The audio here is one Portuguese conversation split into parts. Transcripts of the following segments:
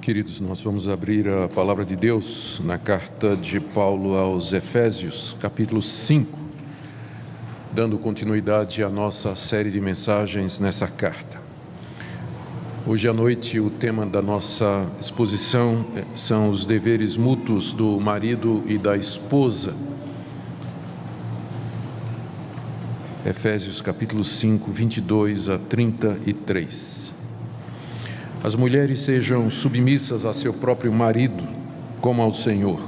Queridos, nós vamos abrir a palavra de Deus na carta de Paulo aos Efésios, capítulo 5, dando continuidade à nossa série de mensagens nessa carta. Hoje à noite o tema da nossa exposição são os deveres mútuos do marido e da esposa. Efésios capítulo 5, 22 a 33. As mulheres sejam submissas a seu próprio marido, como ao Senhor.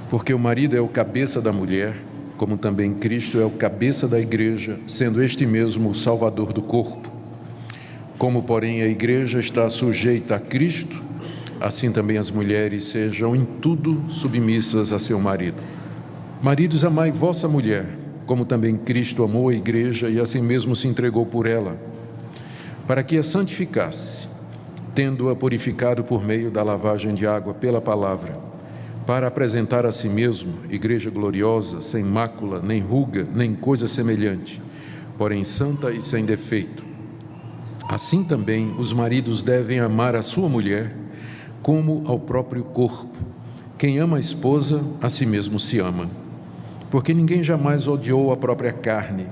Porque o marido é o cabeça da mulher, como também Cristo é o cabeça da igreja, sendo este mesmo o Salvador do corpo. Como, porém, a igreja está sujeita a Cristo, assim também as mulheres sejam em tudo submissas a seu marido. Maridos, amai vossa mulher, como também Cristo amou a igreja e assim mesmo se entregou por ela, para que a santificasse, tendo-a purificado por meio da lavagem de água pela palavra, para apresentar a si mesmo igreja gloriosa, sem mácula, nem ruga, nem coisa semelhante, porém santa e sem defeito. Assim também os maridos devem amar a sua mulher como ao próprio corpo. Quem ama a esposa, a si mesmo se ama. Porque ninguém jamais odiou a própria carne,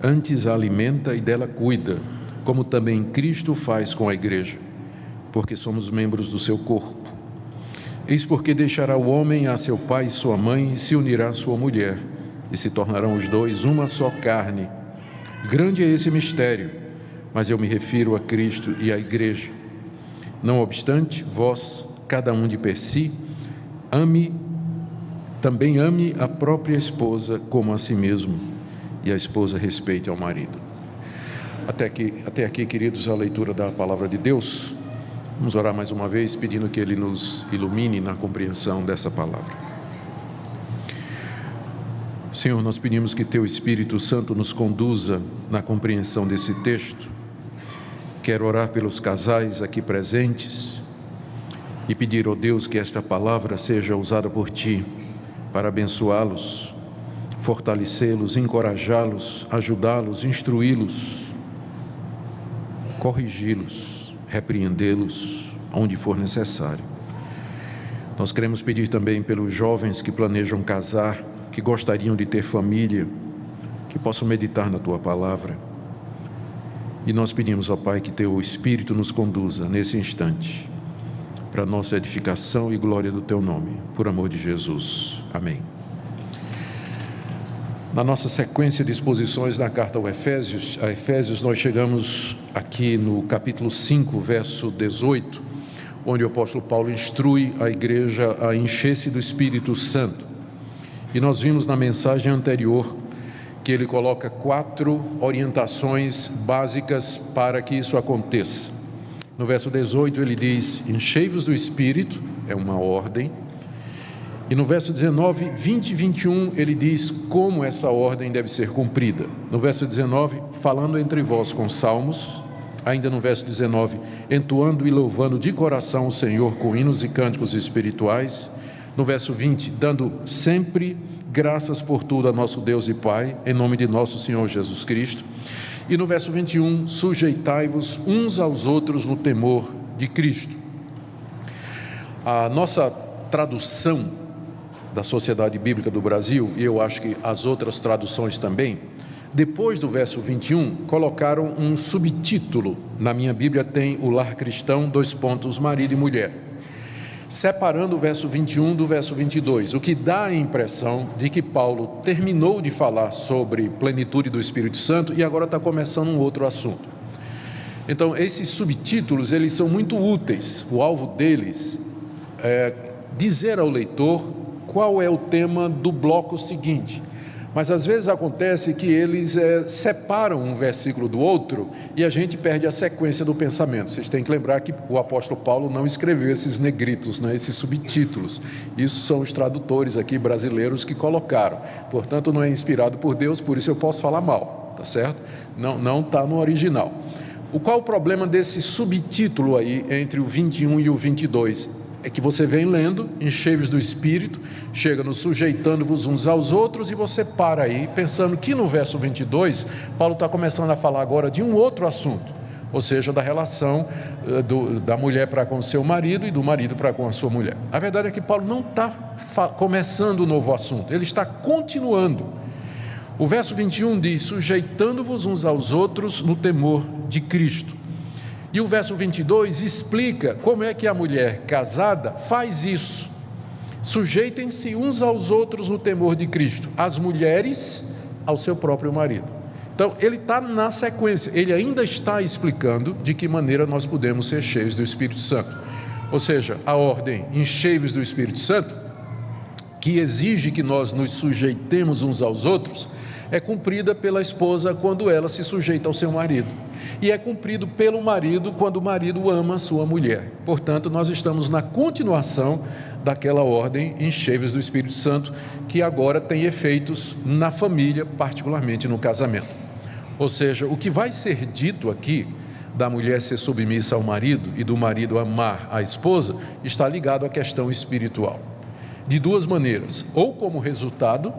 antes a alimenta e dela cuida, como também Cristo faz com a igreja, porque somos membros do seu corpo. Eis porque deixará o homem a seu pai e sua mãe, e se unirá à sua mulher, e se tornarão os dois uma só carne. Grande é esse mistério, mas eu me refiro a Cristo e à igreja. Não obstante, vós, cada um de per si, também ame a própria esposa como a si mesmo, e a esposa respeite ao marido. Até aqui, queridos, a leitura da palavra de Deus. Vamos orar mais uma vez, pedindo que Ele nos ilumine na compreensão dessa palavra. Senhor, nós pedimos que Teu Espírito Santo nos conduza na compreensão desse texto. Quero orar pelos casais aqui presentes e pedir, ó Deus, que esta palavra seja usada por Ti para abençoá-los, fortalecê-los, encorajá-los, ajudá-los, instruí-los, corrigi-los, repreendê-los onde for necessário. Nós queremos pedir também pelos jovens que planejam casar, que gostariam de ter família, que possam meditar na Tua palavra. E nós pedimos, ó Pai, que Teu Espírito nos conduza nesse instante, para a nossa edificação e glória do Teu nome, por amor de Jesus. Amém. Na nossa sequência de exposições na carta a Efésios, nós chegamos aqui no capítulo 5, verso 18, onde o apóstolo Paulo instrui a igreja a encher-se do Espírito Santo. E nós vimos na mensagem anterior que ele coloca 4 orientações básicas para que isso aconteça. No verso 18 ele diz: enchei-vos do Espírito, é uma ordem. E no verso 19, 20 e 21, ele diz como essa ordem deve ser cumprida. No verso 19, falando entre vós com salmos. Ainda no verso 19, entoando e louvando de coração o Senhor com hinos e cânticos espirituais. No verso 20, dando sempre graças por tudo a nosso Deus e Pai, em nome de nosso Senhor Jesus Cristo. E no verso 21, sujeitai-vos uns aos outros no temor de Cristo. A nossa tradução da Sociedade Bíblica do Brasil, e eu acho que as outras traduções também, depois do verso 21, colocaram um subtítulo. Na minha Bíblia tem o lar cristão, marido e mulher, separando o verso 21 do verso 22, o que dá a impressão de que Paulo terminou de falar sobre plenitude do Espírito Santo e agora está começando um outro assunto. Então, esses subtítulos, eles são muito úteis. O alvo deles é dizer ao leitor qual é o tema do bloco seguinte. Mas às vezes acontece que eles separam um versículo do outro e a gente perde a sequência do pensamento. Vocês têm que lembrar que o apóstolo Paulo não escreveu esses negritos, né, esses subtítulos. Isso são os tradutores aqui brasileiros que colocaram. Portanto, não é inspirado por Deus, por isso eu posso falar mal, tá certo? Não está no original. Qual o problema desse subtítulo aí entre o 21 e o 22? É que você vem lendo, enchei-vos do Espírito, chega no sujeitando-vos uns aos outros, e você para aí, pensando que no verso 22, Paulo está começando a falar agora de um outro assunto, ou seja, da relação da mulher para com o seu marido e do marido para com a sua mulher. A verdade é que Paulo não está começando um novo assunto, ele está continuando. O verso 21 diz: sujeitando-vos uns aos outros no temor de Cristo. E o verso 22 explica como é que a mulher casada faz isso. Sujeitem-se uns aos outros no temor de Cristo, as mulheres ao seu próprio marido. Então, ele está na sequência, ele ainda está explicando de que maneira nós podemos ser cheios do Espírito Santo. Ou seja, a ordem enchei-vos do Espírito Santo, que exige que nós nos sujeitemos uns aos outros, é cumprida pela esposa quando ela se sujeita ao seu marido. E é cumprido pelo marido quando o marido ama a sua mulher. Portanto, nós estamos na continuação daquela ordem enchei-vos do Espírito Santo, que agora tem efeitos na família, particularmente no casamento. Ou seja, o que vai ser dito aqui, da mulher ser submissa ao marido e do marido amar a esposa, está ligado à questão espiritual. De duas maneiras: ou como resultado,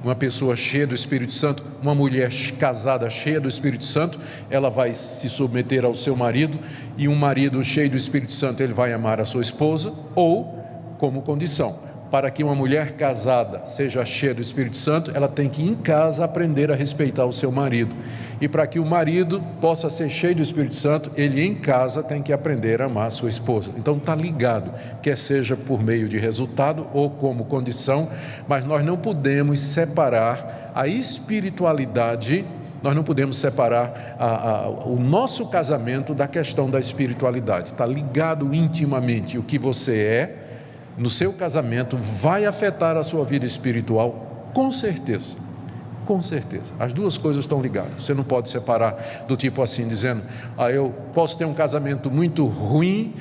uma pessoa cheia do Espírito Santo, uma mulher casada cheia do Espírito Santo, ela vai se submeter ao seu marido, e um marido cheio do Espírito Santo, ele vai amar a sua esposa. Ou como condição, para que uma mulher casada seja cheia do Espírito Santo, ela tem que em casa aprender a respeitar o seu marido. E para que o marido possa ser cheio do Espírito Santo, ele em casa tem que aprender a amar a sua esposa. Então está ligado, quer seja por meio de resultado ou como condição, mas nós não podemos separar a espiritualidade, nós não podemos separar o nosso casamento da questão da espiritualidade. Está ligado intimamente. O que você é no seu casamento vai afetar a sua vida espiritual, com certeza, com certeza. As duas coisas estão ligadas. Você não pode separar do tipo assim, dizendo: eu posso ter um casamento muito ruim,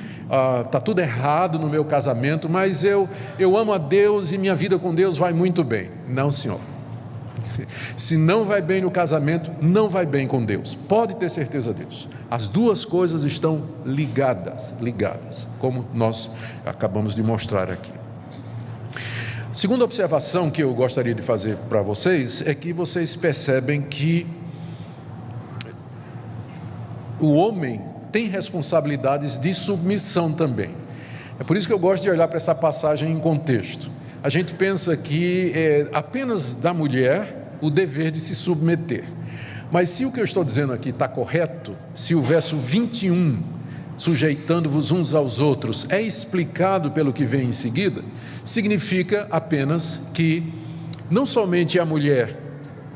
está tudo errado no meu casamento, mas eu amo a Deus e minha vida com Deus vai muito bem. Não, senhor. Se não vai bem no casamento, não vai bem com Deus. Pode ter certeza disso. As duas coisas estão ligadas, como nós acabamos de mostrar aqui. Segunda observação que eu gostaria de fazer para vocês é que vocês percebem que o homem tem responsabilidades de submissão também. É por isso que eu gosto de olhar para essa passagem em contexto. A gente pensa que é apenas da mulher o dever de se submeter. Mas se o que eu estou dizendo aqui está correto, se o verso 21, sujeitando-vos uns aos outros, é explicado pelo que vem em seguida, significa apenas que não somente a mulher,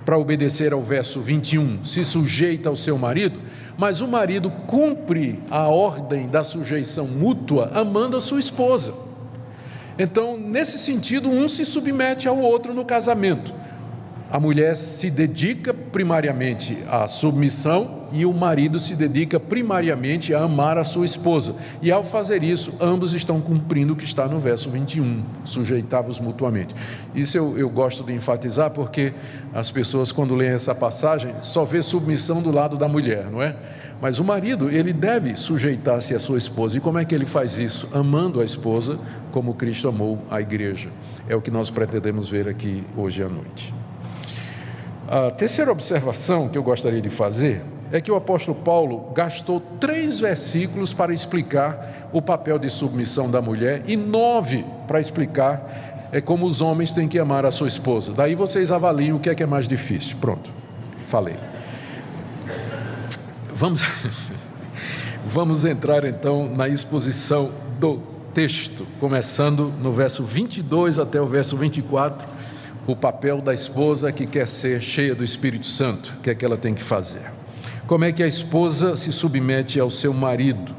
para obedecer ao verso 21, se sujeita ao seu marido, mas o marido cumpre a ordem da sujeição mútua amando a sua esposa. Então, nesse sentido, um se submete ao outro no casamento. A mulher se dedica primariamente à submissão e o marido se dedica primariamente a amar a sua esposa. E ao fazer isso, ambos estão cumprindo o que está no verso 21, sujeitavos mutuamente. Isso eu gosto de enfatizar, porque as pessoas, quando leem essa passagem, só vê submissão do lado da mulher, não é? Mas o marido, ele deve sujeitar-se à sua esposa. E como é que ele faz isso? Amando a esposa como Cristo amou a igreja. É o que nós pretendemos ver aqui hoje à noite. A terceira observação que eu gostaria de fazer é que o apóstolo Paulo gastou 3 versículos para explicar o papel de submissão da mulher e 9 para explicar como os homens têm que amar a sua esposa. Daí vocês avaliam o que é mais difícil. Pronto, falei. Vamos entrar então na exposição do texto, começando no verso 22 até o verso 24. O papel da esposa que quer ser cheia do Espírito Santo, o que é que ela tem que fazer? Como é que a esposa se submete ao seu marido?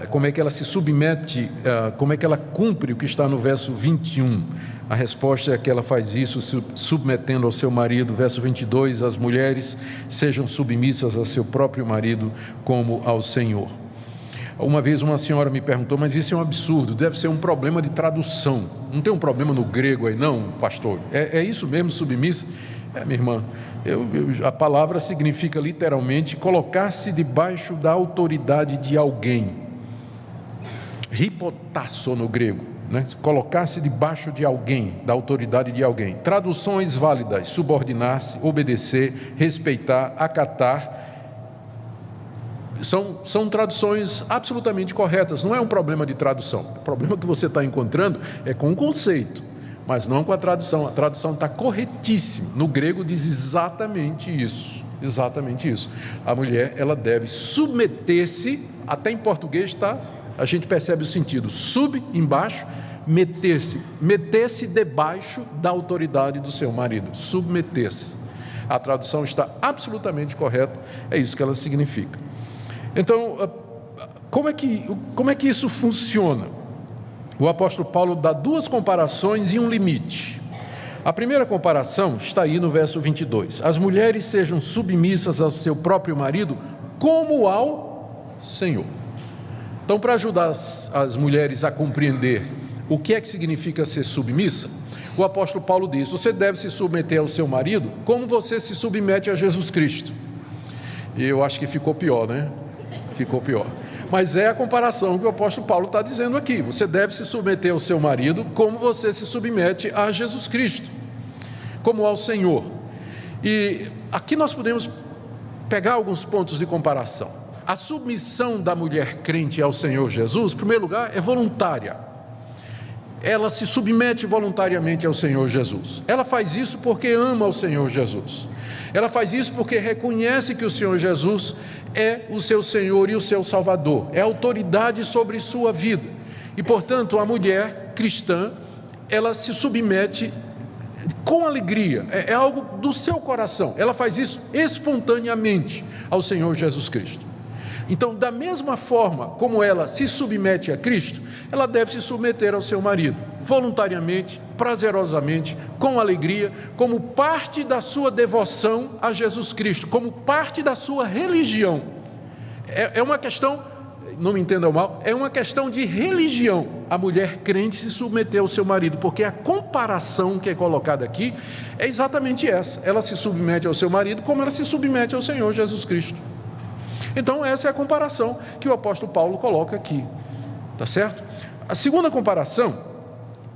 Como é que ela se submete, como é que ela cumpre o que está no verso 21? A resposta é que ela faz isso submetendo ao seu marido. Verso 22, as mulheres sejam submissas ao seu próprio marido como ao Senhor. Uma vez uma senhora me perguntou: mas isso é um absurdo, deve ser um problema de tradução. Não tem um problema no grego aí não, pastor? É isso mesmo, submissa? Minha irmã, a palavra significa literalmente colocar-se debaixo da autoridade de alguém. Hipotasso no grego, né? Colocar-se debaixo de alguém, da autoridade de alguém. Traduções válidas: subordinar-se, obedecer, respeitar, acatar. São traduções absolutamente corretas, não é um problema de tradução. O problema que você está encontrando é com o conceito, mas não com a tradução. A tradução está corretíssima. No grego diz exatamente isso. Exatamente isso. A mulher, ela deve submeter-se, até em português a gente percebe o sentido, sub, embaixo, meter-se debaixo da autoridade do seu marido, submeter-se. A tradução está absolutamente correta, é isso que ela significa. Então, como é que isso funciona? O apóstolo Paulo dá duas comparações e um limite. A primeira comparação está aí no verso 22. As mulheres sejam submissas ao seu próprio marido como ao Senhor. Então, para ajudar as mulheres a compreender o que é que significa ser submissa, o apóstolo Paulo diz: você deve se submeter ao seu marido como você se submete a Jesus Cristo. E eu acho que ficou pior, né? Ficou pior. Mas é a comparação que o apóstolo Paulo está dizendo aqui. Você deve se submeter ao seu marido como você se submete a Jesus Cristo, como ao Senhor. E aqui nós podemos pegar alguns pontos de comparação. A submissão da mulher crente ao Senhor Jesus, em primeiro lugar, é voluntária. Ela se submete voluntariamente ao Senhor Jesus. Ela faz isso porque ama o Senhor Jesus. Ela faz isso porque reconhece que o Senhor Jesus é o seu Senhor e o seu Salvador, é autoridade sobre sua vida. E, portanto, a mulher cristã, ela se submete com alegria, é algo do seu coração. Ela faz isso espontaneamente ao Senhor Jesus Cristo. Então, da mesma forma como ela se submete a Cristo, ela deve se submeter ao seu marido, voluntariamente, prazerosamente, com alegria, como parte da sua devoção a Jesus Cristo, como parte da sua religião. É uma questão, não me entendam mal, é uma questão de religião. A mulher crente se submeter ao seu marido, porque a comparação que é colocada aqui é exatamente essa. Ela se submete ao seu marido como ela se submete ao Senhor Jesus Cristo. Então, essa é a comparação que o apóstolo Paulo coloca aqui, tá certo? A segunda comparação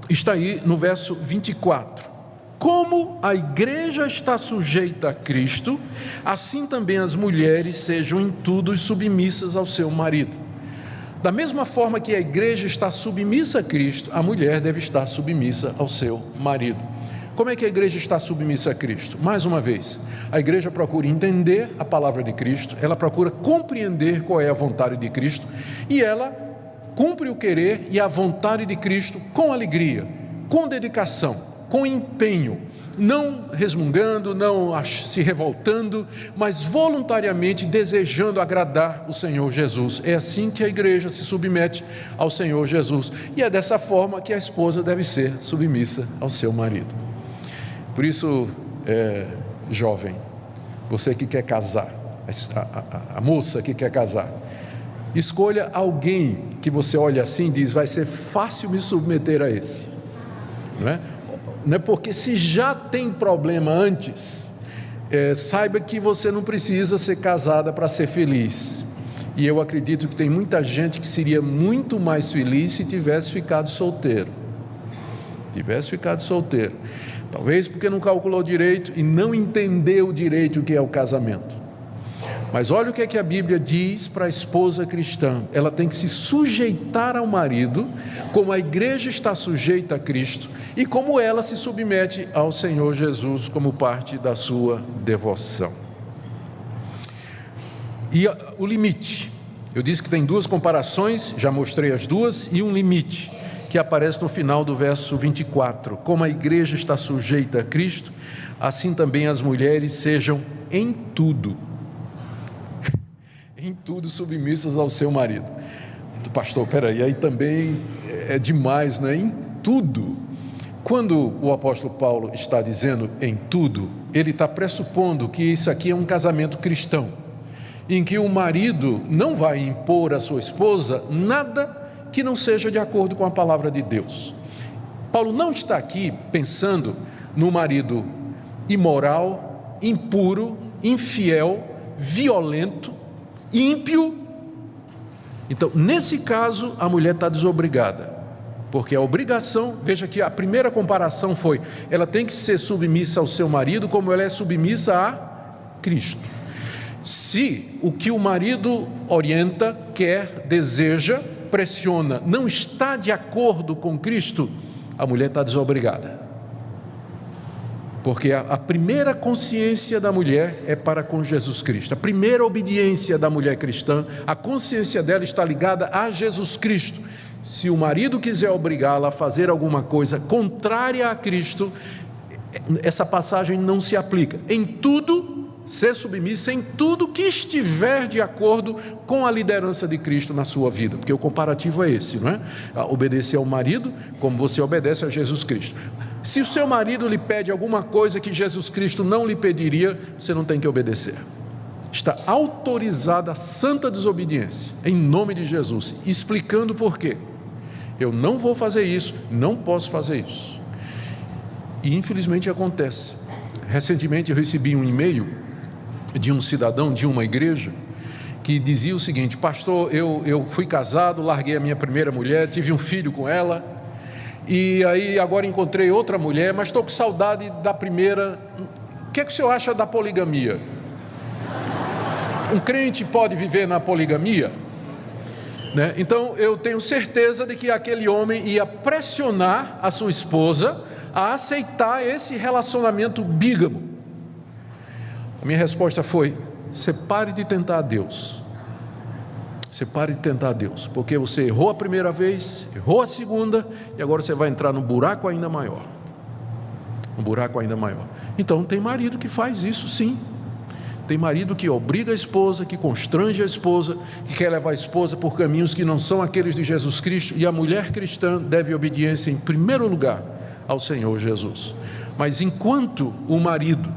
está aí no verso 24. Como a igreja está sujeita a Cristo, assim também as mulheres sejam em tudo submissas ao seu marido. Da mesma forma que a igreja está submissa a Cristo, a mulher deve estar submissa ao seu marido. Como é que a igreja está submissa a Cristo? Mais uma vez, a igreja procura entender a palavra de Cristo, ela procura compreender qual é a vontade de Cristo e ela cumpre o querer e a vontade de Cristo com alegria, com dedicação, com empenho, não resmungando, não se revoltando, mas voluntariamente desejando agradar o Senhor Jesus. É assim que a igreja se submete ao Senhor Jesus e é dessa forma que a esposa deve ser submissa ao seu marido. Por isso, jovem, você que quer casar, a moça que quer casar, escolha alguém que você olha assim e diz: vai ser fácil me submeter a esse. Não é porque se já tem problema antes, saiba que você não precisa ser casada para ser feliz. E eu acredito que tem muita gente que seria muito mais feliz se tivesse ficado solteiro. Talvez porque não calculou direito e não entendeu direito o que é o casamento. Mas olha o que é que a Bíblia diz para a esposa cristã. Ela tem que se sujeitar ao marido, como a igreja está sujeita a Cristo, e como ela se submete ao Senhor Jesus como parte da sua devoção. E o limite. Eu disse que tem duas comparações, já mostrei as duas, e um limite, que aparece no final do verso 24. Como a igreja está sujeita a Cristo, assim também as mulheres sejam em tudo submissas ao seu marido. Pastor, peraí, aí também é demais, não é? Em tudo. Quando o apóstolo Paulo está dizendo em tudo, ele está pressupondo que isso aqui é um casamento cristão, em que o marido não vai impor à sua esposa nada que não seja de acordo com a palavra de Deus. Paulo não está aqui pensando no marido imoral, impuro, infiel, violento, ímpio. Então, nesse caso, a mulher está desobrigada, porque a obrigação, veja que a primeira comparação foi, ela tem que ser submissa ao seu marido como ela é submissa a Cristo. Se o que o marido orienta, quer, deseja, pressiona, não está de acordo com Cristo, a mulher está desobrigada. Porque a primeira consciência da mulher é para com Jesus Cristo. A primeira obediência da mulher cristã, a consciência dela está ligada a Jesus Cristo. Se o marido quiser obrigá-la a fazer alguma coisa contrária a Cristo, essa passagem não se aplica. Em tudo, ser submissa em tudo que estiver de acordo com a liderança de Cristo na sua vida, porque o comparativo é esse, não é? Obedecer ao marido como você obedece a Jesus Cristo. Se o seu marido lhe pede alguma coisa que Jesus Cristo não lhe pediria, você não tem que obedecer. Está autorizada a santa desobediência, em nome de Jesus, explicando por quê. Eu não vou fazer isso, não posso fazer isso. E infelizmente acontece. Recentemente eu recebi um e-mail de um cidadão de uma igreja que dizia o seguinte: pastor, eu fui casado, larguei a minha primeira mulher, tive um filho com ela, e aí agora encontrei outra mulher, mas estou com saudade da primeira. O que é que o senhor acha da poligamia? Um crente pode viver na poligamia? Né? Então eu tenho certeza de que aquele homem ia pressionar a sua esposa a aceitar esse relacionamento bígamo. A minha resposta foi: você pare de tentar a Deus. Você pare de tentar a Deus, porque você errou a primeira vez, errou a segunda, e agora você vai entrar num buraco ainda maior. Um buraco ainda maior. Então tem marido que faz isso, sim. Tem marido que obriga a esposa, que constrange a esposa, que quer levar a esposa por caminhos que não são aqueles de Jesus Cristo, e a mulher cristã deve obediência em primeiro lugar ao Senhor Jesus. Mas enquanto o marido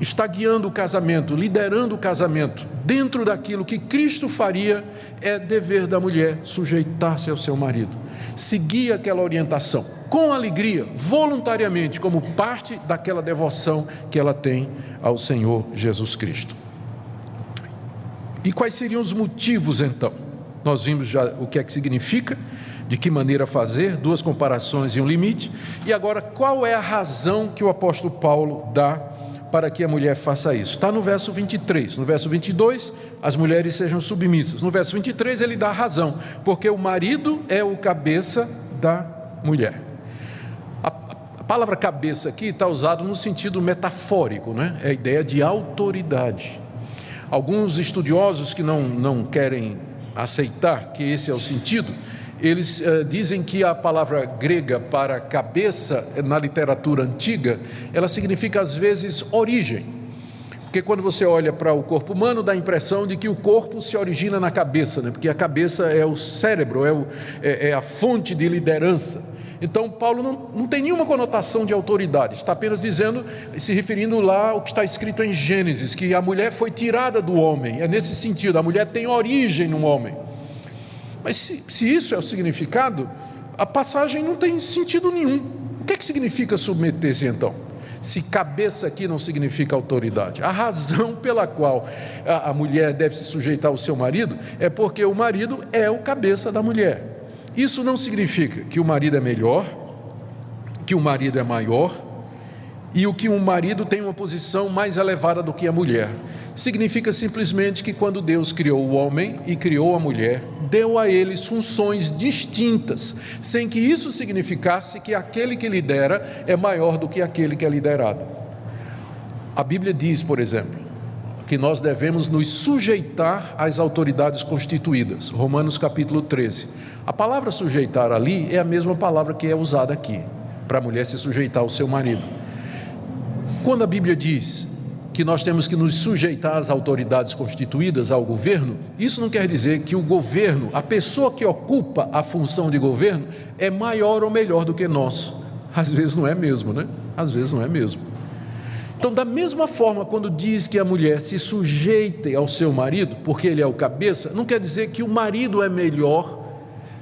está guiando o casamento, liderando o casamento, dentro daquilo que Cristo faria, é dever da mulher sujeitar-se ao seu marido, seguir aquela orientação, com alegria, voluntariamente, como parte daquela devoção que ela tem ao Senhor Jesus Cristo. E quais seriam os motivos então? Nós vimos já o que é que significa, de que maneira fazer, duas comparações e um limite, e agora qual é a razão que o apóstolo Paulo dá para que a mulher faça isso? Está no verso 23, no verso 22, as mulheres sejam submissas. No verso 23 ele dá a razão, porque o marido é o cabeça da mulher. A palavra cabeça aqui está usada no sentido metafórico, né? É a ideia de autoridade. Alguns estudiosos que não querem aceitar que esse é o sentido, eles dizem que a palavra grega para cabeça, na literatura antiga, ela significa às vezes origem, porque quando você olha para o corpo humano, dá a impressão de que o corpo se origina na cabeça, né? Porque a cabeça é o cérebro, é a fonte de liderança. Então Paulo não tem nenhuma conotação de autoridade, está apenas dizendo, se referindo lá ao que está escrito em Gênesis, que a mulher foi tirada do homem, é nesse sentido, a mulher tem origem no homem. Mas se isso é o significado, a passagem não tem sentido nenhum. O que é que significa submeter-se então? Se cabeça aqui não significa autoridade. A razão pela qual a mulher deve se sujeitar ao seu marido é porque o marido é o cabeça da mulher. Isso não significa que o marido é melhor, que o marido é maior e que o marido tem uma posição mais elevada do que a mulher. Significa simplesmente que quando Deus criou o homem e criou a mulher, deu a eles funções distintas, sem que isso significasse que aquele que lidera é maior do que aquele que é liderado. A Bíblia diz, por exemplo, que nós devemos nos sujeitar às autoridades constituídas. Romanos capítulo 13. A palavra sujeitar ali é a mesma palavra que é usada aqui, para a mulher se sujeitar ao seu marido. Quando a Bíblia diz que nós temos que nos sujeitar às autoridades constituídas, ao governo, isso não quer dizer que o governo, a pessoa que ocupa a função de governo, é maior ou melhor do que nós. Às vezes não é mesmo, né? Às vezes não é mesmo. Então, da mesma forma, quando diz que a mulher se sujeite ao seu marido, porque ele é o cabeça, não quer dizer que o marido é melhor,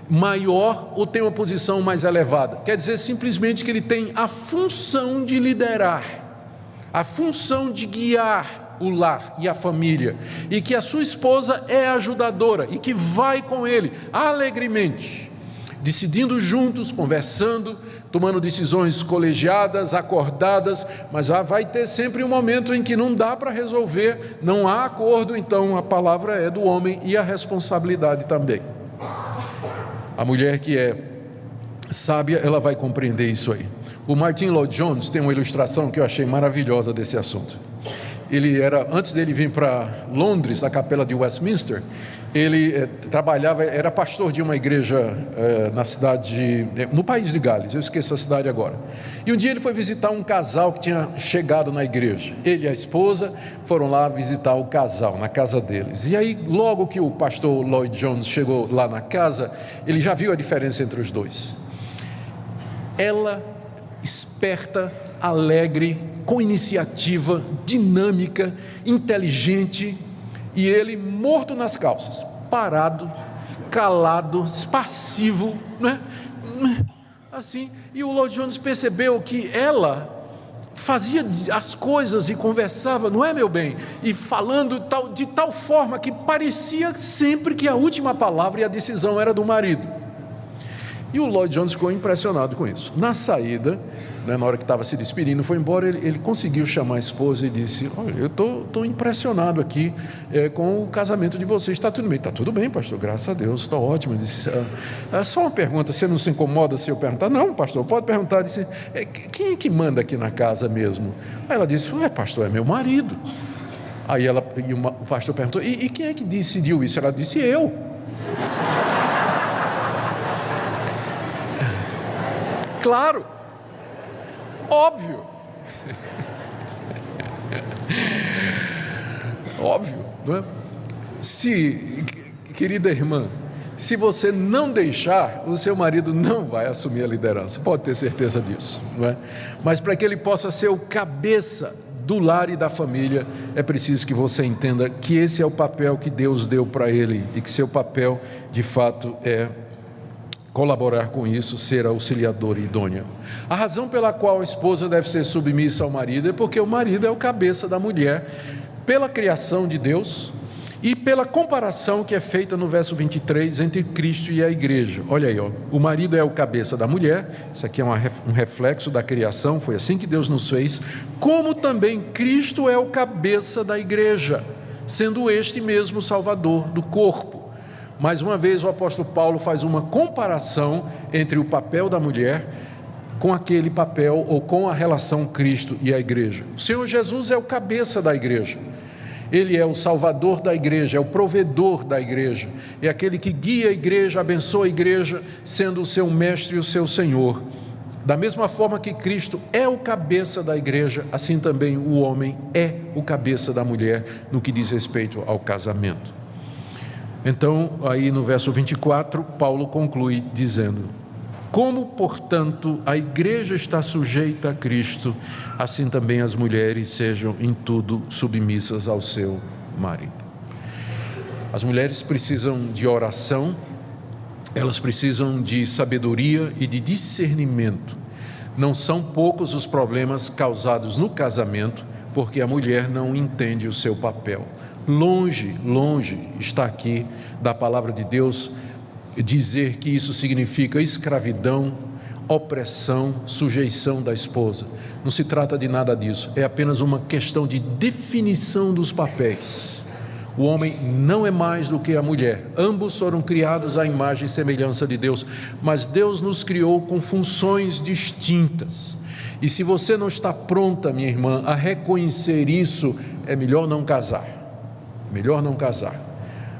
maior ou tem uma posição mais elevada. Quer dizer simplesmente que ele tem a função de liderar, a função de guiar o lar e a família, e que a sua esposa é ajudadora e que vai com ele alegremente, decidindo juntos, conversando, tomando decisões colegiadas, acordadas, mas vai ter sempre um momento em que não dá para resolver, não há acordo, então a palavra é do homem e a responsabilidade também. A mulher que é sábia, ela vai compreender isso aí. O Martin Lloyd-Jones tem uma ilustração que eu achei maravilhosa desse assunto. Ele antes dele vir para Londres, na capela de Westminster, ele trabalhava, era pastor de uma igreja na cidade, no país de Gales, eu esqueço a cidade agora. E um dia ele foi visitar um casal que tinha chegado na igreja. Ele e a esposa foram lá visitar o casal, na casa deles. E aí, logo que o pastor Lloyd-Jones chegou lá na casa, ele já viu a diferença entre os dois. Ela, esperta, alegre, com iniciativa, dinâmica, inteligente, e ele morto nas calças, parado, calado, passivo, né? Assim. E o Lloyd-Jones percebeu que ela fazia as coisas e conversava, não é, meu bem? E falando de tal forma que parecia sempre que a última palavra e a decisão era do marido. E o Lloyd-Jones ficou impressionado com isso. Na saída, na hora que estava se despedindo, foi embora, ele conseguiu chamar a esposa e disse: olha, eu estou impressionado aqui com o casamento de vocês. Está tudo bem? Está tudo bem, pastor, graças a Deus, está ótimo. Ele disse: só uma pergunta, você não se incomoda se eu perguntar? Não, pastor, pode perguntar. Ele disse: quem é que manda aqui na casa mesmo? Aí ela disse: pastor, é meu marido. Aí o pastor perguntou: e quem é que decidiu isso? Ela disse: eu. Claro, óbvio, óbvio, não é? Querida irmã, se você não deixar, o seu marido não vai assumir a liderança, pode ter certeza disso, não é? Mas para que ele possa ser o cabeça do lar e da família, é preciso que você entenda que esse é o papel que Deus deu para ele e que seu papel, de fato, é colaborar com isso, ser auxiliadora idônea. A razão pela qual a esposa deve ser submissa ao marido é porque o marido é o cabeça da mulher, pela criação de Deus e pela comparação que é feita no verso 23 entre Cristo e a igreja. Olha aí, o marido é o cabeça da mulher, isso aqui é um reflexo da criação, foi assim que Deus nos fez, como também Cristo é o cabeça da igreja, sendo este mesmo Salvador do corpo. Mais uma vez o apóstolo Paulo faz uma comparação entre o papel da mulher com aquele papel ou com a relação Cristo e a igreja. O Senhor Jesus é o cabeça da igreja, Ele é o salvador da igreja, é o provedor da igreja, é aquele que guia a igreja, abençoa a igreja, sendo o seu mestre e o seu Senhor. Da mesma forma que Cristo é o cabeça da igreja, assim também o homem é o cabeça da mulher no que diz respeito ao casamento. Então, aí no verso 24, Paulo conclui dizendo: como, portanto, a igreja está sujeita a Cristo, assim também as mulheres sejam em tudo submissas ao seu marido. As mulheres precisam de oração, elas precisam de sabedoria e de discernimento. Não são poucos os problemas causados no casamento, porque a mulher não entende o seu papel. Longe está aqui da palavra de Deus dizer que isso significa escravidão, opressão, sujeição da esposa. Não se trata de nada disso, é apenas uma questão de definição dos papéis. O homem não é mais do que a mulher, ambos foram criados à imagem e semelhança de Deus, mas Deus nos criou com funções distintas. E se você não está pronta, minha irmã, a reconhecer isso, é melhor não casar. Melhor não casar,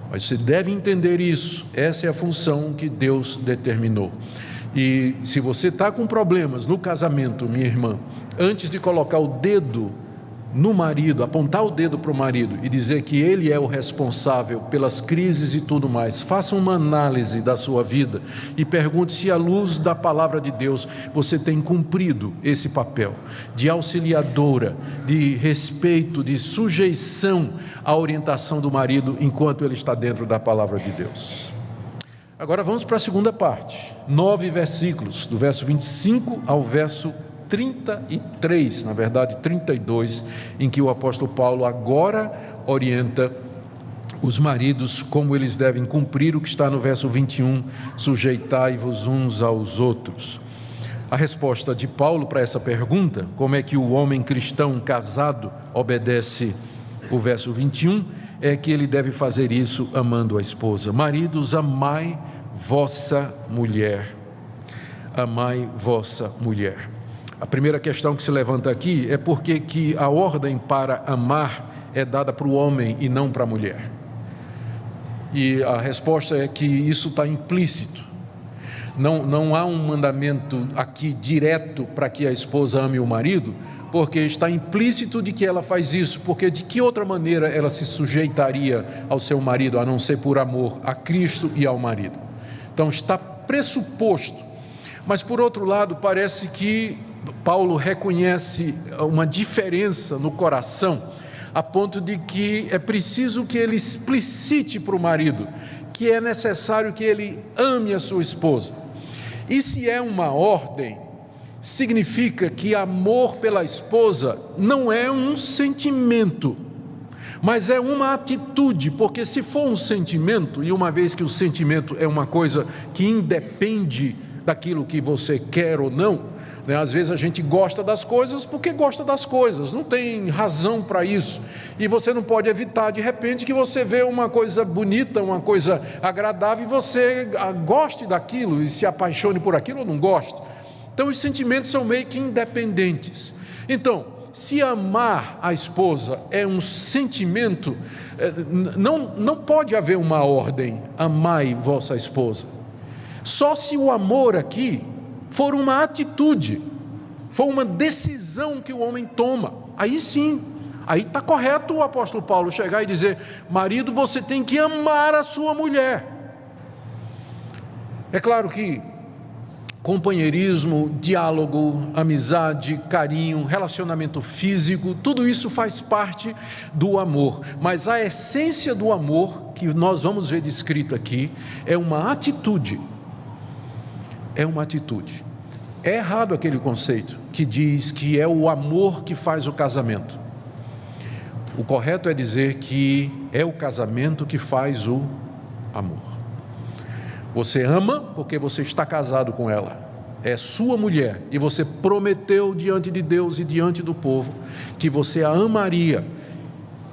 mas você deve entender isso, essa é a função que Deus determinou. E se você está com problemas no casamento, minha irmã, antes de colocar o dedo no marido, apontar o dedo para o marido e dizer que ele é o responsável pelas crises e tudo mais, faça uma análise da sua vida e pergunte se à luz da palavra de Deus você tem cumprido esse papel de auxiliadora, de respeito, de sujeição à orientação do marido enquanto ele está dentro da palavra de Deus. Agora vamos para a segunda parte, 9 versículos, do verso 25 ao verso 33, na verdade 32, em que o apóstolo Paulo agora orienta os maridos, como eles devem cumprir o que está no verso 21, sujeitai-vos uns aos outros. A resposta de Paulo para essa pergunta, como é que o homem cristão casado obedece o verso 21, é que ele deve fazer isso amando a esposa. Maridos, amai vossa mulher. Amai vossa mulher. A primeira questão que se levanta aqui é porque que a ordem para amar é dada para o homem e não para a mulher. E a resposta é que isso está implícito. Não há um mandamento aqui direto para que a esposa ame o marido, porque está implícito de que ela faz isso, porque de que outra maneira ela se sujeitaria ao seu marido, a não ser por amor a Cristo e ao marido. Então está pressuposto, mas por outro lado parece que Paulo reconhece uma diferença no coração, a ponto de que é preciso que ele explicite para o marido que é necessário que ele ame a sua esposa. E se é uma ordem, significa que amor pela esposa não é um sentimento, mas é uma atitude, porque se for um sentimento, e uma vez que o sentimento é uma coisa que independe daquilo que você quer ou não, né? Às vezes a gente gosta das coisas porque gosta das coisas, não tem razão para isso, e você não pode evitar de repente que você vê uma coisa bonita, uma coisa agradável, e você goste daquilo, e se apaixone por aquilo ou não goste. Então os sentimentos são meio que independentes. Então, se amar a esposa é um sentimento, não pode haver uma ordem, amai vossa esposa. Só se o amor aqui for uma atitude, for uma decisão que o homem toma, aí sim, aí está correto o apóstolo Paulo chegar e dizer: marido, você tem que amar a sua mulher. É claro que companheirismo, diálogo, amizade, carinho, relacionamento físico, tudo isso faz parte do amor, mas a essência do amor, que nós vamos ver descrito aqui, é uma atitude. É uma atitude. É errado aquele conceito que diz que é o amor que faz o casamento. O correto é dizer que é o casamento que faz o amor. Você ama porque você está casado com ela, é sua mulher, e você prometeu diante de Deus e diante do povo que você a amaria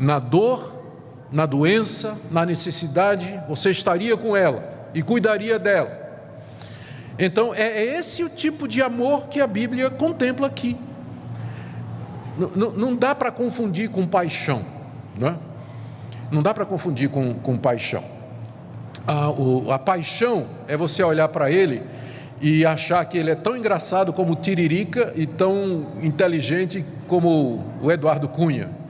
na dor, na doença, na necessidade, você estaria com ela e cuidaria dela. Então é esse o tipo de amor que a Bíblia contempla aqui. Não dá para confundir com paixão, não é? Não dá para confundir com paixão. A paixão é você olhar para ele e achar que ele é tão engraçado como o Tiririca e tão inteligente como o Eduardo Cunha.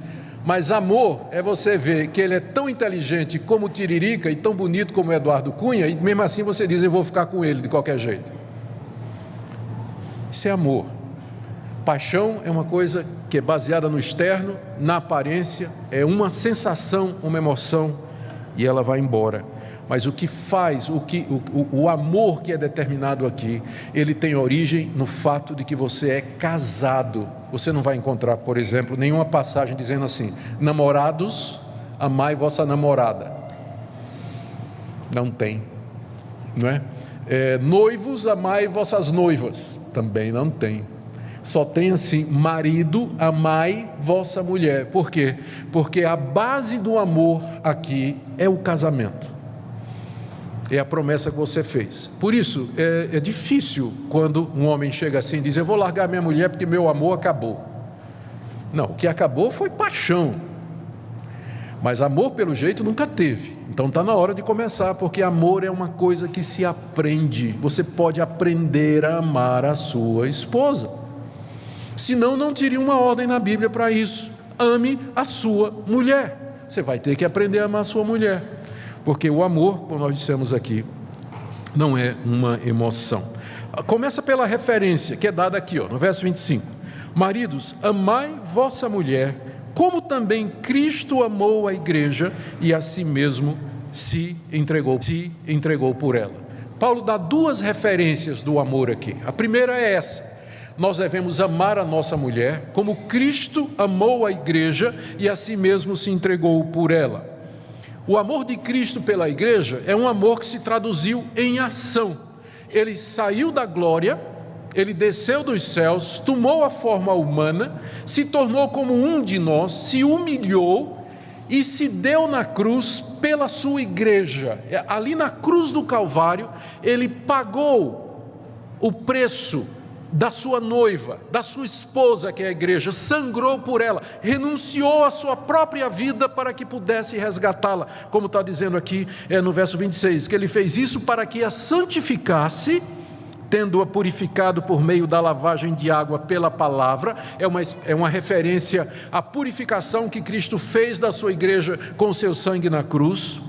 Mas amor é você ver que ele é tão inteligente como o Tiririca e tão bonito como o Eduardo Cunha, e mesmo assim você diz: eu vou ficar com ele de qualquer jeito. Isso é amor. Paixão é uma coisa que é baseada no externo, na aparência, é uma sensação, uma emoção, e ela vai embora. Mas o que faz, o amor que é determinado aqui, ele tem origem no fato de que você é casado. Você não vai encontrar, por exemplo, nenhuma passagem dizendo assim: namorados, amai vossa namorada. Não tem, não é? Noivos, amai vossas noivas. Também não tem. Só tem assim: marido, amai vossa mulher. Por quê? Porque a base do amor aqui é o casamento. É a promessa que você fez. Por isso, é difícil quando um homem chega assim e diz: eu vou largar minha mulher porque meu amor acabou. Não, o que acabou foi paixão. Mas amor, pelo jeito, nunca teve. Então está na hora de começar, porque amor é uma coisa que se aprende. Você pode aprender a amar a sua esposa. Senão, não teria uma ordem na Bíblia para isso. Ame a sua mulher. Você vai ter que aprender a amar a sua mulher. Porque o amor, como nós dissemos aqui, não é uma emoção. Começa pela referência que é dada aqui, no verso 25. Maridos, amai vossa mulher, como também Cristo amou a igreja e a si mesmo se entregou por ela. Paulo dá duas referências do amor aqui. A primeira é essa: nós devemos amar a nossa mulher como Cristo amou a igreja e a si mesmo se entregou por ela. O amor de Cristo pela igreja é um amor que se traduziu em ação. Ele saiu da glória, ele desceu dos céus, tomou a forma humana, se tornou como um de nós, se humilhou e se deu na cruz pela sua igreja. Ali na cruz do Calvário, ele pagou o preço da sua noiva, da sua esposa, que é a igreja, sangrou por ela, renunciou à sua própria vida para que pudesse resgatá-la, como está dizendo aqui no verso 26, que ele fez isso para que a santificasse, tendo-a purificado por meio da lavagem de água pela palavra. É uma referência à purificação que Cristo fez da sua igreja com o seu sangue na cruz.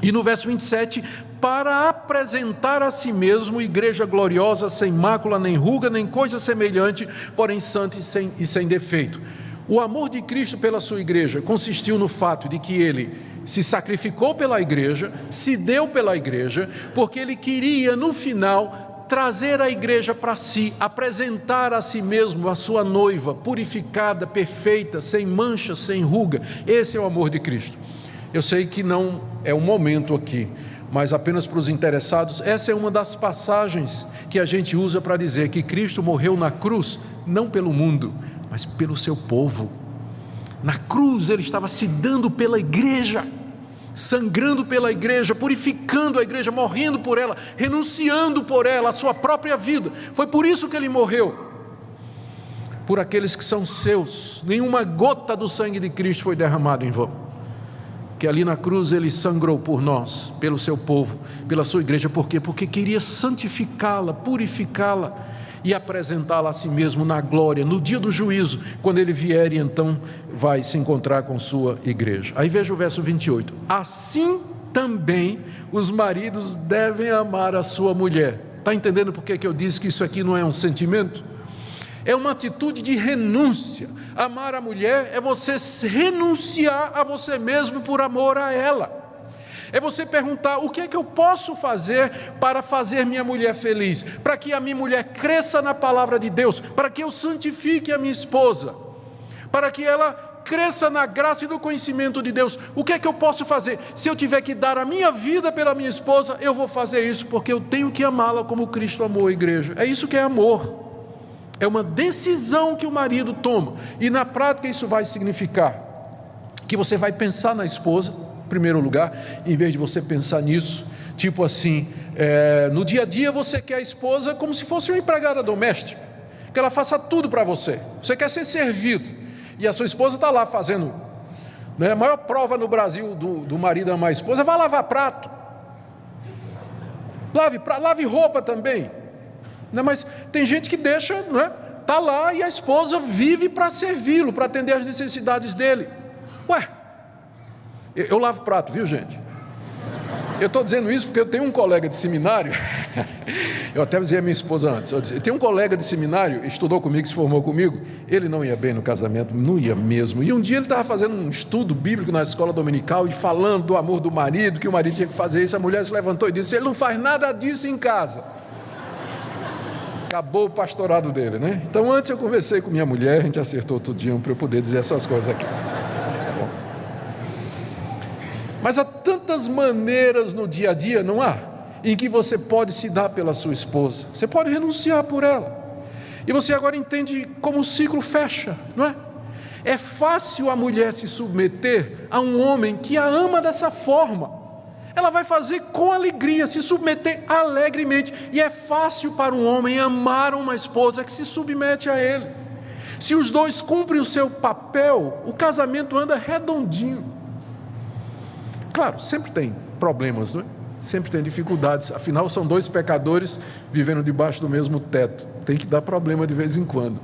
E no verso 27, para apresentar a si mesmo igreja gloriosa, sem mácula, nem ruga, nem coisa semelhante, porém santa e sem defeito. O amor de Cristo pela sua igreja consistiu no fato de que ele se sacrificou pela igreja, se deu pela igreja, porque ele queria no final trazer a igreja para si, apresentar a si mesmo a sua noiva, purificada, perfeita, sem mancha, sem ruga. Esse é o amor de Cristo. Eu sei que não é o momento aqui, mas apenas para os interessados, essa é uma das passagens que a gente usa para dizer que Cristo morreu na cruz, não pelo mundo, mas pelo seu povo. Na cruz ele estava se dando pela igreja, sangrando pela igreja, purificando a igreja, morrendo por ela, renunciando por ela, a sua própria vida. Foi por isso que ele morreu, por aqueles que são seus. Nenhuma gota do sangue de Cristo foi derramada em vão. Que ali na cruz ele sangrou por nós, pelo seu povo, pela sua igreja. Por quê? Porque queria santificá-la, purificá-la e apresentá-la a si mesmo na glória, no dia do juízo, quando ele vier e então vai se encontrar com sua igreja. Aí veja o verso 28. Assim também os maridos devem amar a sua mulher. Está entendendo por que eu disse que isso aqui não é um sentimento? É uma atitude de renúncia. Amar a mulher é você renunciar a você mesmo por amor a ela. É você perguntar: o que é que eu posso fazer para fazer minha mulher feliz? Para que a minha mulher cresça na palavra de Deus, para que eu santifique a minha esposa, para que ela cresça na graça e no conhecimento de Deus. O que é que eu posso fazer? Se eu tiver que dar a minha vida pela minha esposa, eu vou fazer isso, porque eu tenho que amá-la como Cristo amou a igreja. É isso que é amor. É uma decisão que o marido toma, e na prática isso vai significar que você vai pensar na esposa, em primeiro lugar, em vez de você pensar nisso, tipo assim, no dia a dia você quer a esposa como se fosse uma empregada doméstica, que ela faça tudo para você, você quer ser servido, e a sua esposa está lá fazendo, a maior prova no Brasil do marido amar a esposa, vai lavar prato, lave roupa também. Não, mas tem gente que deixa, está lá e a esposa vive para servi-lo, para atender às necessidades dele. Ué, eu lavo prato, viu, gente? Eu estou dizendo isso porque eu tenho um colega de seminário, eu até avisei a minha esposa antes, eu tenho um colega de seminário, estudou comigo, se formou comigo, ele não ia bem no casamento, não ia mesmo, e um dia ele estava fazendo um estudo bíblico na escola dominical, e falando do amor do marido, que o marido tinha que fazer isso, a mulher se levantou e disse: ele não faz nada disso em casa. Acabou o pastorado dele, Então antes eu conversei com minha mulher, a gente acertou tudinho para eu poder dizer essas coisas aqui. Bom. Mas há tantas maneiras no dia a dia, não há? Em que você pode se dar pela sua esposa, você pode renunciar por ela, e você agora entende como o ciclo fecha, não é? É fácil a mulher se submeter a um homem que a ama dessa forma. Ela vai fazer com alegria, se submeter alegremente. E é fácil para um homem amar uma esposa que se submete a ele. Se os dois cumprem o seu papel, o casamento anda redondinho. Claro, sempre tem problemas, não é? Sempre tem dificuldades. Afinal, são dois pecadores vivendo debaixo do mesmo teto. Tem que dar problema de vez em quando.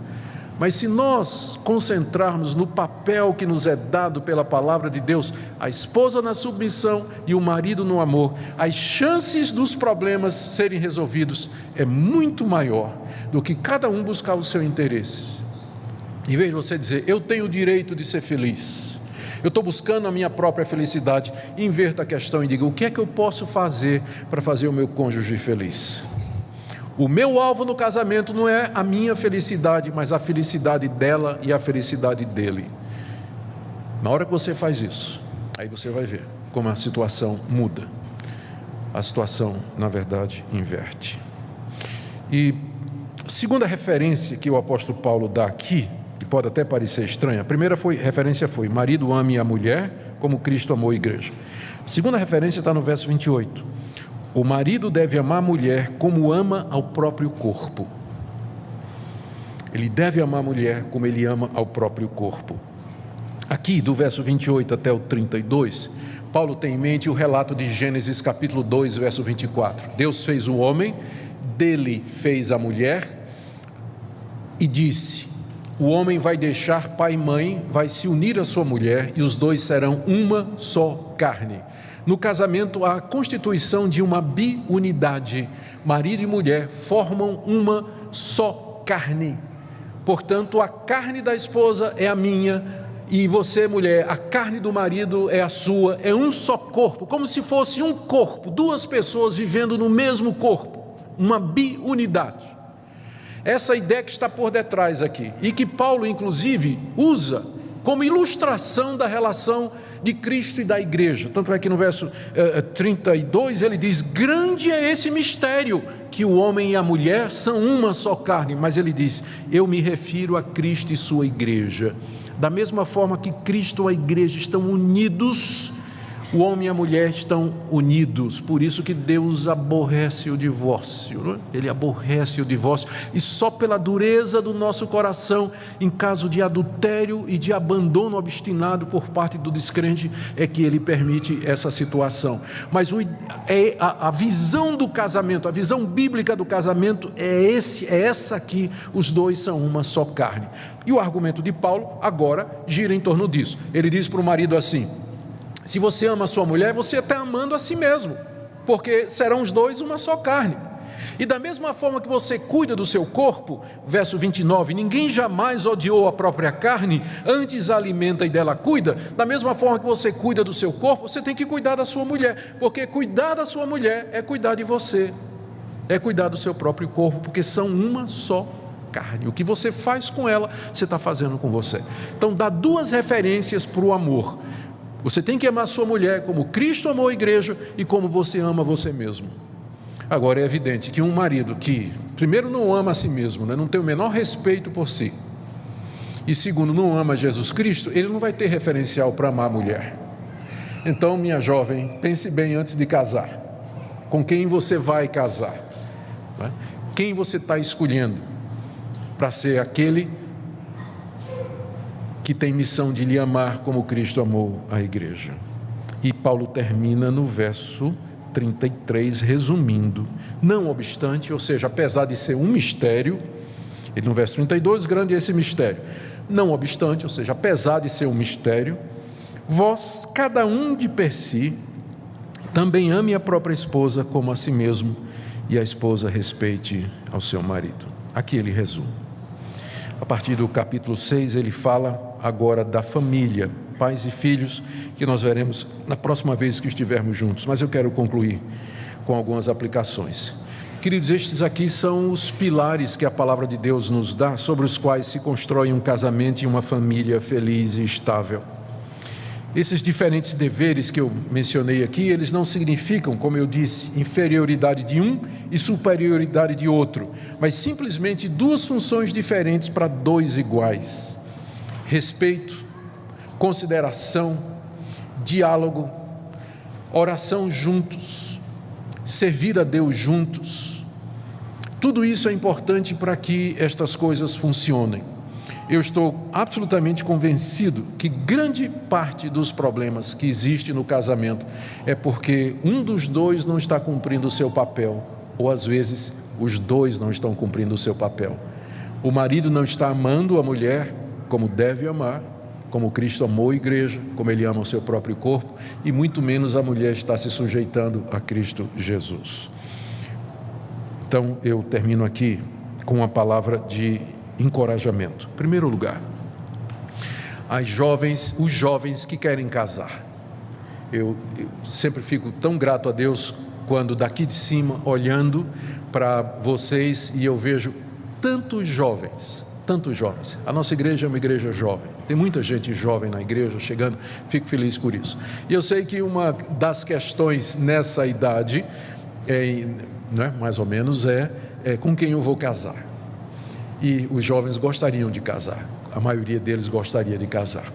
Mas se nós concentrarmos no papel que nos é dado pela palavra de Deus, a esposa na submissão e o marido no amor, as chances dos problemas serem resolvidos é muito maior do que cada um buscar o seu interesse. Em vez de você dizer: eu tenho o direito de ser feliz, eu estou buscando a minha própria felicidade, inverta a questão e diga: o que é que eu posso fazer para fazer o meu cônjuge feliz? O meu alvo no casamento não é a minha felicidade, mas a felicidade dela e a felicidade dele. Na hora que você faz isso, aí você vai ver como a situação muda. A situação, na verdade, inverte. E a segunda referência que o apóstolo Paulo dá aqui, que pode até parecer estranha, a primeira referência foi: marido ame a mulher como Cristo amou a igreja. A segunda referência está no verso 28. O marido deve amar a mulher como ama ao próprio corpo. Ele deve amar a mulher como ele ama ao próprio corpo. Aqui, do verso 28 até o 32, Paulo tem em mente o relato de Gênesis capítulo 2, verso 24. Deus fez o homem, dele fez a mulher e disse: o homem vai deixar pai e mãe, vai se unir à sua mulher e os dois serão uma só carne. No casamento há a constituição de uma biunidade. Marido e mulher formam uma só carne. Portanto, a carne da esposa é a minha, e você, mulher, a carne do marido é a sua, é um só corpo, como se fosse um corpo, duas pessoas vivendo no mesmo corpo, uma biunidade. Essa ideia que está por detrás aqui, e que Paulo, inclusive, usa como ilustração da relação de Cristo e da igreja. Tanto é que no verso 32 ele diz: grande é esse mistério, que o homem e a mulher são uma só carne. Mas ele diz: eu me refiro a Cristo e sua igreja. Da mesma forma que Cristo e a igreja estão unidos, o homem e a mulher estão unidos. Por isso que Deus aborrece o divórcio, não é? Ele aborrece o divórcio, e só pela dureza do nosso coração, em caso de adultério e de abandono obstinado por parte do descrente, é que Ele permite essa situação. Mas a visão do casamento, a visão bíblica do casamento é essa aqui: os dois são uma só carne. E o argumento de Paulo agora gira em torno disso. Ele diz para o marido assim: se você ama a sua mulher, você está amando a si mesmo, porque serão os dois uma só carne. E da mesma forma que você cuida do seu corpo, verso 29, ninguém jamais odiou a própria carne, antes a alimenta e dela cuida. Da mesma forma que você cuida do seu corpo, você tem que cuidar da sua mulher, porque cuidar da sua mulher é cuidar de você, é cuidar do seu próprio corpo, porque são uma só carne. O que você faz com ela, você está fazendo com você. Então dá duas referências para o amor. Você tem que amar sua mulher como Cristo amou a igreja e como você ama você mesmo. Agora é evidente que um marido que, primeiro, não ama a si mesmo, né? Não tem o menor respeito por si, e segundo, não ama Jesus Cristo, ele não vai ter referencial para amar a mulher. Então, minha jovem, pense bem antes de casar. Com quem você vai casar, né? Quem você está escolhendo para ser aquele que tem missão de lhe amar como Cristo amou a igreja. E Paulo termina no verso 33, resumindo: não obstante, ou seja, apesar de ser um mistério, ele no verso 32, grande é esse mistério, não obstante, ou seja, apesar de ser um mistério, vós, cada um de per si, também ame a própria esposa como a si mesmo, e a esposa respeite ao seu marido. Aqui ele resume. A partir do capítulo 6, ele fala agora da família, pais e filhos, que nós veremos na próxima vez que estivermos juntos. Mas eu quero concluir com algumas aplicações. Queridos, estes aqui são os pilares que a palavra de Deus nos dá, sobre os quais se constrói um casamento e uma família feliz e estável. Esses diferentes deveres que eu mencionei aqui, eles não significam, como eu disse, inferioridade de um e superioridade de outro, mas simplesmente duas funções diferentes para dois iguais: respeito, consideração, diálogo, oração juntos, servir a Deus juntos. Tudo isso é importante para que estas coisas funcionem. Eu estou absolutamente convencido que grande parte dos problemas que existem no casamento é porque um dos dois não está cumprindo o seu papel, ou às vezes os dois não estão cumprindo o seu papel. O marido não está amando a mulher como deve amar, como Cristo amou a igreja, como ele ama o seu próprio corpo, e muito menos a mulher está se sujeitando a Cristo Jesus. Então eu termino aqui com uma palavra de encorajamento. Em primeiro lugar, os jovens que querem casar. Eu sempre fico tão grato a Deus quando daqui de cima, olhando para vocês, e eu vejo tantos jovens. A nossa igreja é uma igreja jovem. Tem muita gente jovem na igreja chegando, fico feliz por isso. E eu sei que uma das questões nessa idade, né, mais ou menos, é com quem eu vou casar. E os jovens gostariam de casar, a maioria deles gostaria de casar.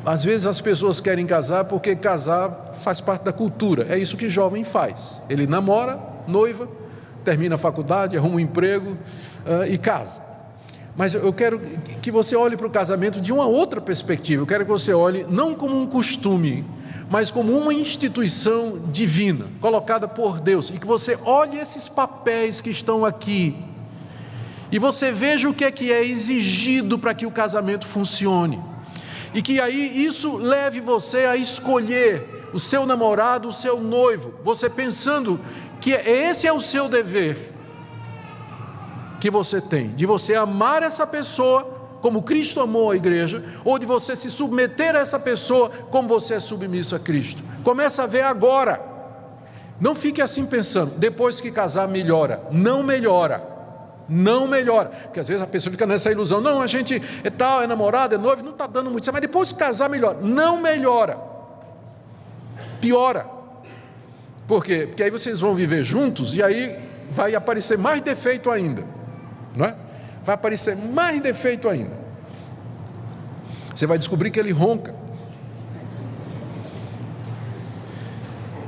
Às vezes as pessoas querem casar porque casar faz parte da cultura, é isso que jovem faz. Ele namora, noiva, termina a faculdade, arruma um emprego e casa. Mas eu quero que você olhe para o casamento de uma outra perspectiva. Eu quero que você olhe não como um costume, mas como uma instituição divina, colocada por Deus. E que você olhe esses papéis que estão aqui e você veja o que é exigido para que o casamento funcione. E que aí isso leve você a escolher o seu namorado, o seu noivo, você pensando que esse é o seu dever que você tem, de você amar essa pessoa como Cristo amou a igreja, ou de você se submeter a essa pessoa como você é submisso a Cristo. Começa a ver agora. Não fique assim pensando, depois que casar melhora. Não melhora. Não melhora. Porque às vezes a pessoa fica nessa ilusão, não, a gente é tal, é namorado, é noivo, não está dando muito certo, mas depois que casar melhora. Não melhora. Piora. Por quê? Porque aí vocês vão viver juntos e aí vai aparecer mais defeito ainda. Não é? Vai aparecer mais defeito ainda. Você vai descobrir que ele ronca.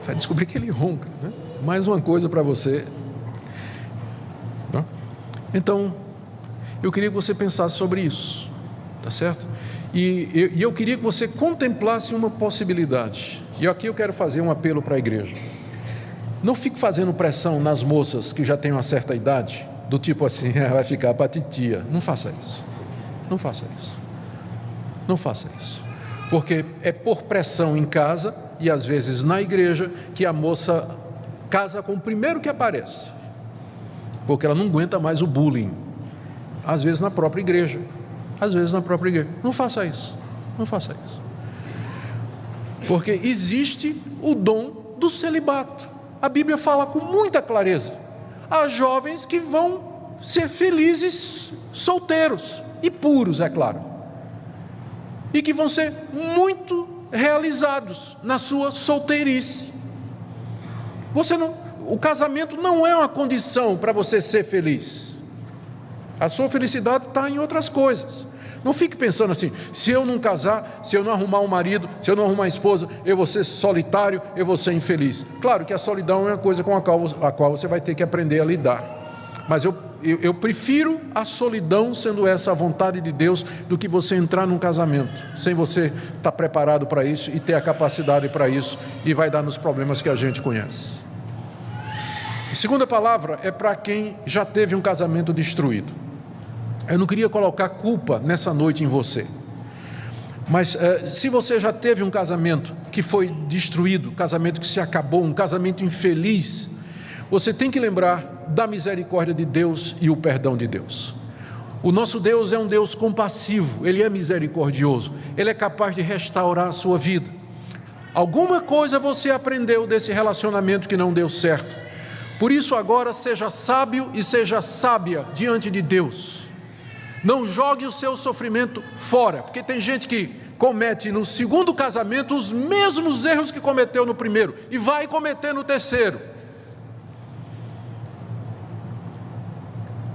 Vai descobrir que ele ronca, né? Mais uma coisa para você. Não? Então, eu queria que você pensasse sobre isso, tá certo? E eu queria que você contemplasse uma possibilidade. E aqui eu quero fazer um apelo para a igreja. Não fique fazendo pressão nas moças que já têm uma certa idade, do tipo assim, vai ficar para titia. Não faça isso. Não faça isso. Não faça isso. Porque é por pressão em casa e às vezes na igreja que a moça casa com o primeiro que aparece. Porque ela não aguenta mais o bullying. Às vezes na própria igreja. Às vezes na própria igreja. Não faça isso. Não faça isso. Porque existe o dom do celibato. A Bíblia fala com muita clareza. Há jovens que vão ser felizes solteiros e puros, é claro, e que vão ser muito realizados na sua solteirice. O casamento não é uma condição para você ser feliz. A sua felicidade está em outras coisas. Não fique pensando assim, se eu não casar, se eu não arrumar um marido, se eu não arrumar uma esposa, eu vou ser solitário, eu vou ser infeliz. Claro que a solidão é uma coisa com a qual você vai ter que aprender a lidar. Mas eu prefiro a solidão, sendo essa a vontade de Deus, do que você entrar num casamento, sem você estar preparado para isso e ter a capacidade para isso, e vai dar nos problemas que a gente conhece. A segunda palavra é para quem já teve um casamento destruído. Eu não queria colocar culpa nessa noite em você, mas se você já teve um casamento que foi destruído, um casamento que se acabou, um casamento infeliz, você tem que lembrar da misericórdia de Deus e o perdão de Deus. O nosso Deus é um Deus compassivo, Ele é misericordioso, Ele é capaz de restaurar a sua vida. Alguma coisa você aprendeu desse relacionamento que não deu certo, por isso agora seja sábio e seja sábia diante de Deus. Não jogue o seu sofrimento fora, porque tem gente que comete no segundo casamento os mesmos erros que cometeu no primeiro e vai cometer no terceiro.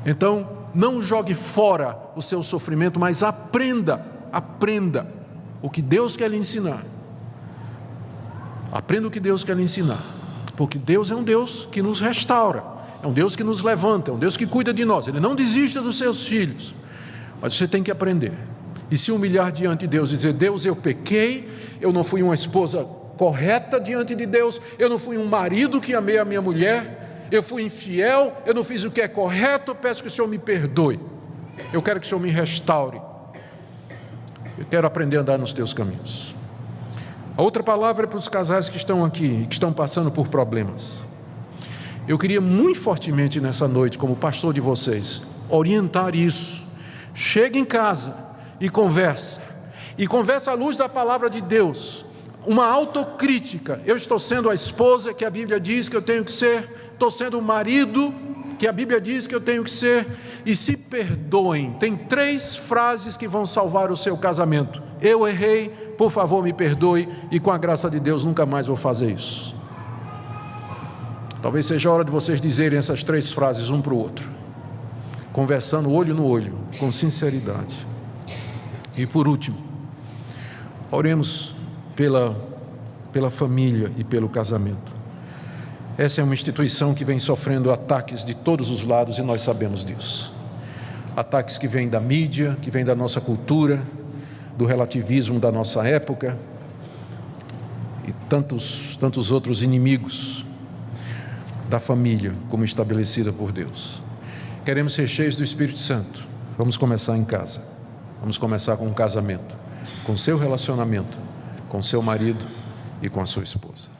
Então, não jogue fora o seu sofrimento, mas aprenda o que Deus quer lhe ensinar. Aprenda o que Deus quer lhe ensinar, porque Deus é um Deus que nos restaura, é um Deus que nos levanta, é um Deus que cuida de nós. Ele não desiste dos seus filhos. Mas você tem que aprender e se humilhar diante de Deus e dizer: Deus, eu pequei, eu não fui uma esposa correta diante de Deus, eu não fui um marido que amei a minha mulher, eu fui infiel, eu não fiz o que é correto, eu peço que o Senhor me perdoe, eu quero que o Senhor me restaure, eu quero aprender a andar nos teus caminhos. A outra palavra é para os casais que estão aqui, que estão passando por problemas. Eu queria muito fortemente nessa noite, como pastor de vocês, orientar isso. Chegue em casa e conversa à luz da palavra de Deus, uma autocrítica. Eu estou sendo a esposa que a Bíblia diz que eu tenho que ser, estou sendo o marido que a Bíblia diz que eu tenho que ser, e se perdoem. Tem 3 frases que vão salvar o seu casamento: eu errei, por favor me perdoe, e com a graça de Deus nunca mais vou fazer isso. Talvez seja a hora de vocês dizerem essas 3 frases um para o outro, conversando olho no olho, com sinceridade. E por último, oremos pela família e pelo casamento. Essa é uma instituição que vem sofrendo ataques de todos os lados, e nós sabemos disso. Ataques que vêm da mídia, que vêm da nossa cultura, do relativismo da nossa época, e tantos outros inimigos da família como estabelecida por Deus. Queremos ser cheios do Espírito Santo. Vamos começar em casa. Vamos começar com um casamento, com seu relacionamento, com seu marido e com a sua esposa.